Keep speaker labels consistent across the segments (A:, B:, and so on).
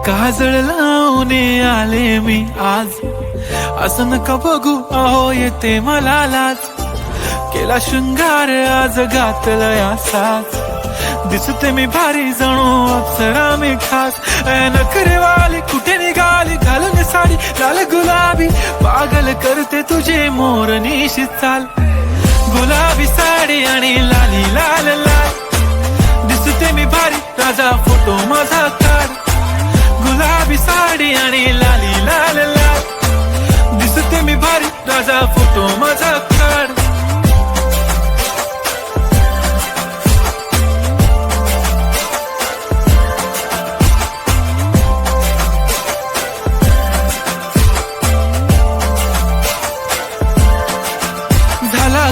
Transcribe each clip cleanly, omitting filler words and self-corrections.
A: काजळ लावून आले मी आज, असं नका बघू अहो येते मला लाज. केला शृंगार आज घातलाय असाच, दिसते मी भारी जणू अप्सरा मी खास. नखरेवाली कुठे निघाली घालून साडी लाल गुलाबी, पागल करते तुझे मोरनीशी चाल. गुलाबी साडी आणि लाली लाल लाल, दिसते मी भारी राजा फोटो माझा काढ. गुलाबी साडी आणि लाली लाल लाल, दिसते मी भारी राजा फोटो माझा काढ.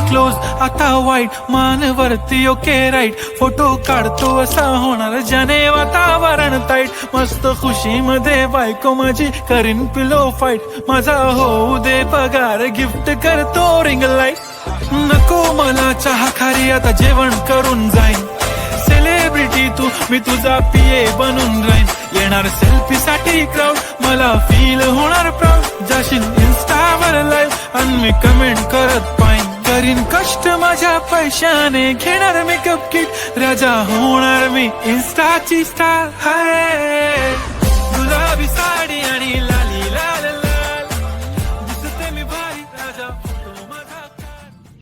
A: क्लोज आता वाईट मानवरती ओके राईट, फोटो काढतो असा होणार ज्याने वातावरण ताईट. मस्त खुशी मध्ये बायको माझी करीन पिलो फाईट, माझा होऊ दे पगार गिफ्ट करतो रिंग लाईट. नको मला चहा खारी आता जेवण करून जाईन, सेलिब्रिटी तू मी तुझा पिये बनून राहीन. येणार सेल्फी साठी क्राऊड मला फील होणार प्राऊड, जाशील इन्स्टावर लाईव्ह आणि मी कमेंट करत पाईन. करीन कष्ट माझ्या पैशाने घेणार मेकअप किट, राजा होणार मी इन्स्टाची स्टार. हाय